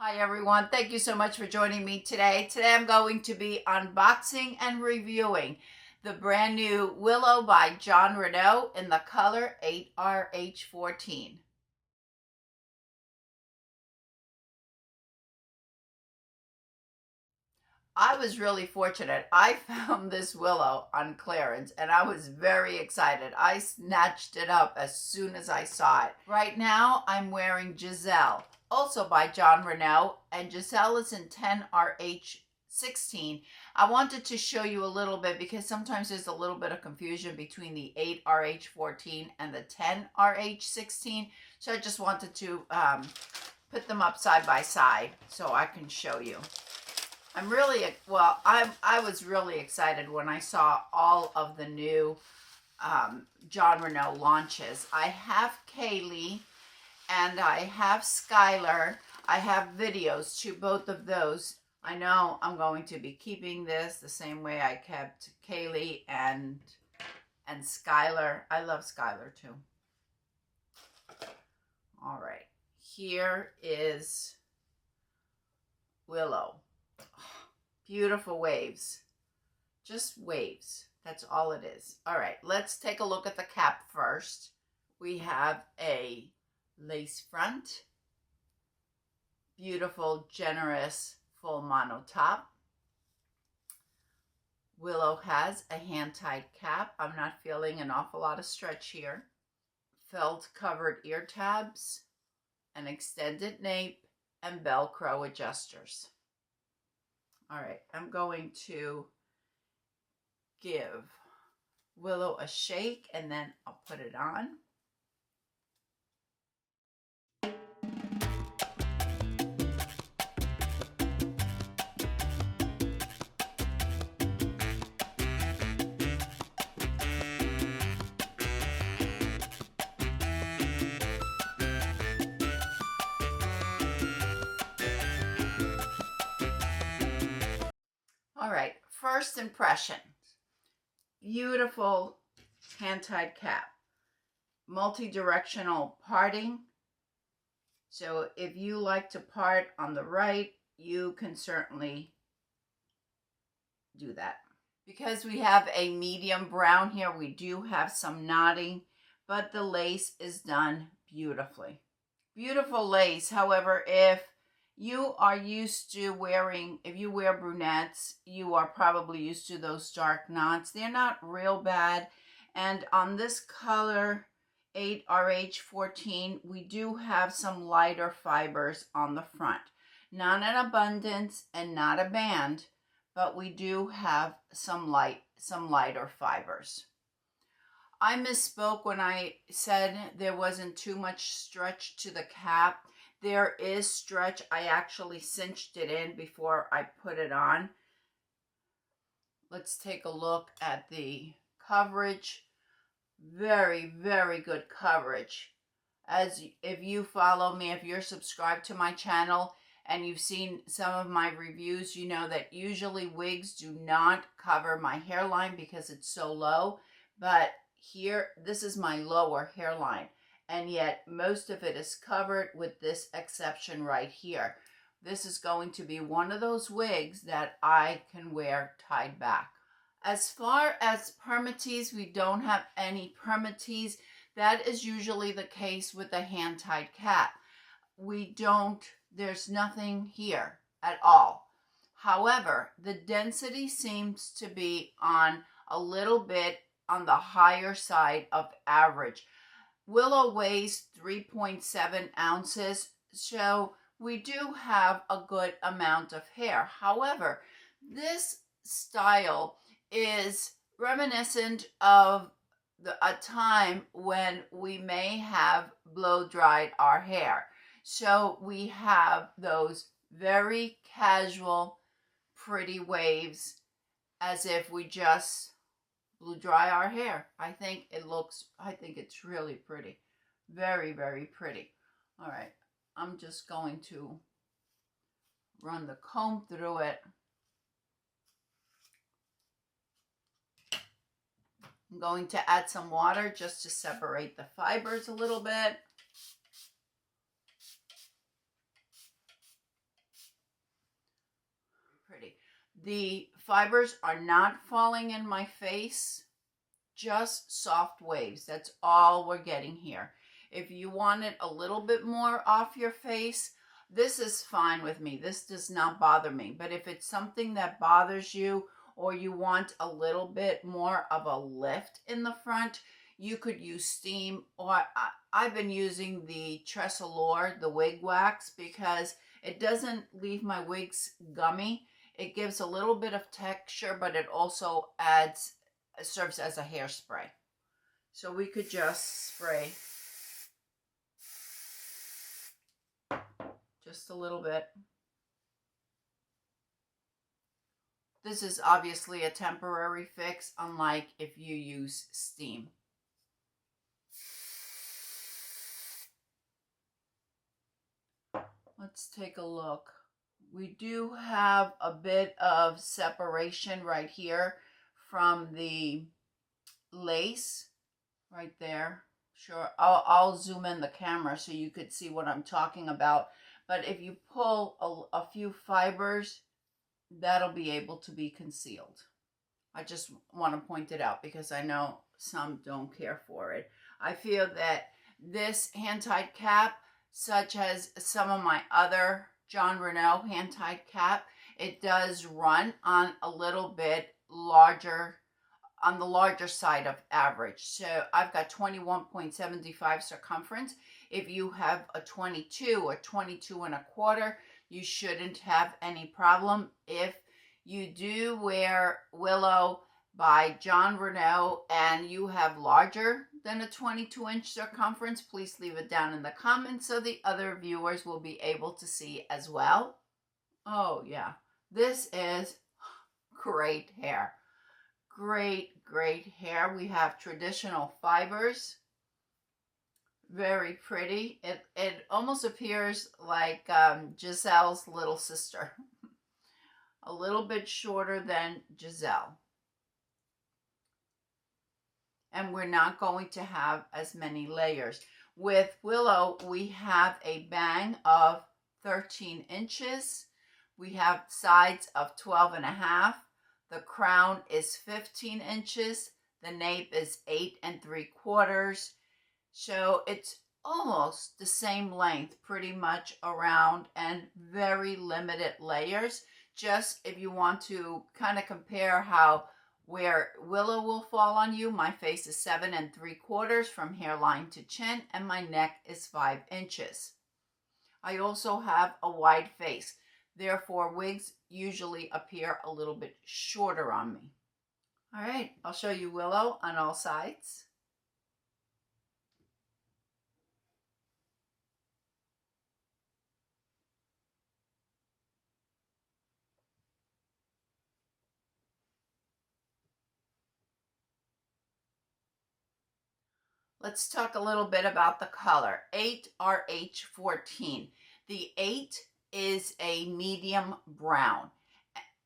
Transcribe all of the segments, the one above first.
Hi everyone, thank you so much for joining me today. Today I'm going to be unboxing and reviewing the brand new Willow by Jon Renau in the color 8RH14. I was really fortunate. I found this Willow on clearance and I was very excited. I snatched it up as soon as I saw it. Right now I'm wearing Giselle, also by Jon Renau, and Giselle is in 10RH16. I wanted to show you a little bit because sometimes there's a little bit of confusion between the 8RH14 and the 10RH16. So I just wanted to put them up side by side so I can show you. I was really excited when I saw all of the new Jon Renau launches. I have Kaylee and I have Skylar. I have videos to both of those. I know I'm going to be keeping this the same way I kept Kaylee and Skylar. I love Skylar too. All right, here is Willow. Beautiful waves, just waves. That's all it is. All right, let's take a look at the cap first. We have a lace front, beautiful, generous, full mono top. Willow has a hand-tied cap. I'm not feeling an awful lot of stretch here. Felt covered ear tabs, an extended nape, and Velcro adjusters. All right, I'm going to give Willow a shake and then I'll put it on. All right, first impression. Beautiful hand-tied cap. Multi-directional parting. So if you like to part on the right, you can certainly do that. Because we have a medium brown here, we do have some knotting, but the lace is done beautifully. Beautiful lace. However, if you are used to wearing, if you wear brunettes, you are probably used to those dark knots. They're not real bad. And on this color 8RH14, we do have some lighter fibers on the front. Not an abundance and not a band, but we do have some lighter fibers. I misspoke when I said there wasn't too much stretch to the cap. There is stretch. I actually cinched it in before I put it on. Let's take a look at the coverage. Very, very good coverage. As if you follow me, if you're subscribed to my channel and you've seen some of my reviews, you know that usually wigs do not cover my hairline because it's so low. But here, this is my lower hairline, and yet most of it is covered with this exception right here. This is going to be one of those wigs that I can wear tied back. As far as permatease, we don't have any permatease. That is usually the case with a hand-tied cap. There's nothing here at all. However, the density seems to be on a little bit on the higher side of average. Willow weighs 3.7 ounces, so we do have a good amount of hair. However, this style is reminiscent of a time when we may have blow dried our hair. So we have those very casual, pretty waves as if we just blow dry our hair. I think it's really pretty. Very, very pretty. All right, I'm just going to run the comb through it. I'm going to add some water just to separate the fibers a little bit. The fibers are not falling in my face, just soft waves. That's all we're getting here. If you want it a little bit more off your face, this is fine with me. This does not bother me. But if it's something that bothers you, or you want a little bit more of a lift in the front, you could use steam, or I've been using the Tressolure, the wig wax, because it doesn't leave my wigs gummy. It gives a little bit of texture, but it also serves as a hairspray. So we could just spray just a little bit. This is obviously a temporary fix, unlike if you use steam. Let's take a look. We do have a bit of separation right here from the lace right there. Sure, I'll zoom in the camera so you could see what I'm talking about. But if you pull a few fibers, that'll be able to be concealed. I just want to point it out because I know some don't care for it. I feel that this hand-tied cap, such as some of my other Jon Renau hand-tied cap, it does run on a little bit larger, on the larger side of average. So I've got 21.75 circumference. If you have a 22 or 22 and a quarter, you shouldn't have any problem. If you do wear Willow by Jon Renau and you have larger than a 22-inch circumference, please leave it down in the comments so the other viewers will be able to see as well. Oh yeah, this is great hair. Great, great hair. We have traditional fibers. Very pretty. It almost appears like Giselle's little sister. A little bit shorter than Giselle. And we're not going to have as many layers. With Willow, we have a bang of 13 inches. We have sides of 12 and a half. The crown is 15 inches. The nape is 8 3/4. So it's almost the same length pretty much around, and very limited layers. Just if you want to kind of compare where Willow will fall on you, my face is 7 3/4 from hairline to chin, and my neck is 5 inches. I also have a wide face. Therefore, wigs usually appear a little bit shorter on me. All right, I'll show you Willow on all sides. Let's talk a little bit about the color. 8RH14. The 8 is a medium brown.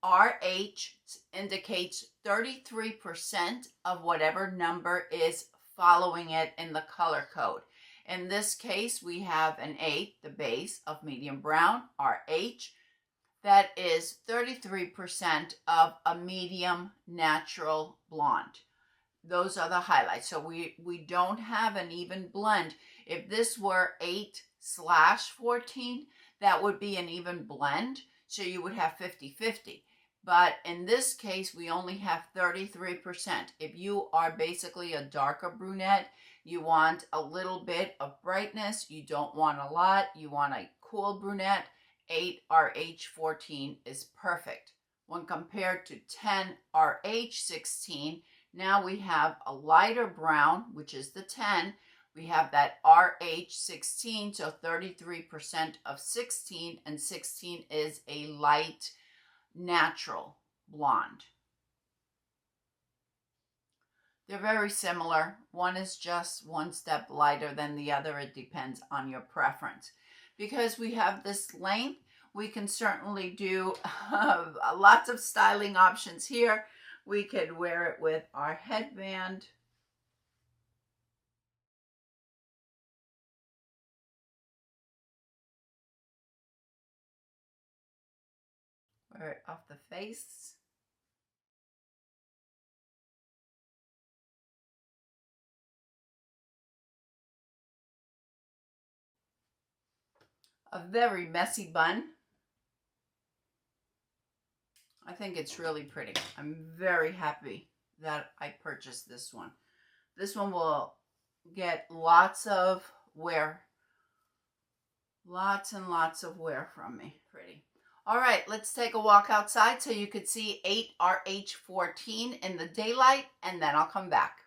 RH indicates 33% of whatever number is following it in the color code. In this case, we have an 8, the base of medium brown, RH. That is 33% of a medium natural blonde. Those are the highlights. So we don't have an even blend. If this were 8/14, that would be an even blend. So you would have 50-50. But in this case, we only have 33%. If you are basically a darker brunette, you want a little bit of brightness. You don't want a lot. You want a cool brunette. 8RH14 is perfect. When compared to 10RH16, now we have a lighter brown, which is the 10. We have that RH16, so 33% of 16, and 16 is a light natural blonde. They're very similar. One is just one step lighter than the other. It depends on your preference. Because we have this length, we can certainly do lots of styling options here. We could wear it with our headband. Wear it off the face. A very messy bun. I think it's really pretty. I'm very happy that I purchased this one. This one will get lots of wear. Lots and lots of wear from me. Pretty. All right, let's take a walk outside so you could see 8RH14 in the daylight, and then I'll come back.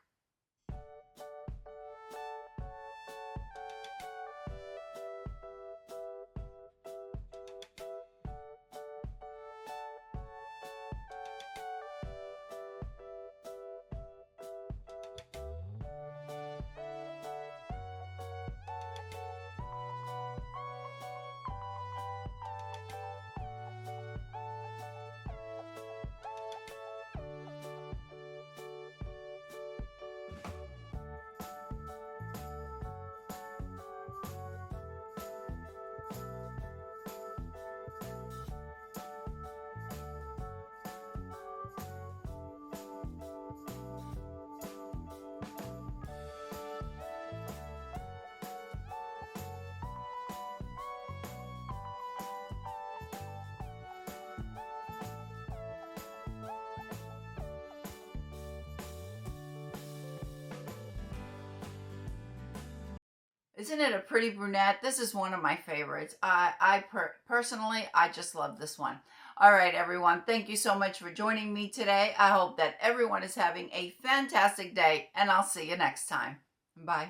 Isn't it a pretty brunette? This is one of my favorites. Personally, I just love this one. All right, everyone. Thank you so much for joining me today. I hope that everyone is having a fantastic day, and I'll see you next time. Bye.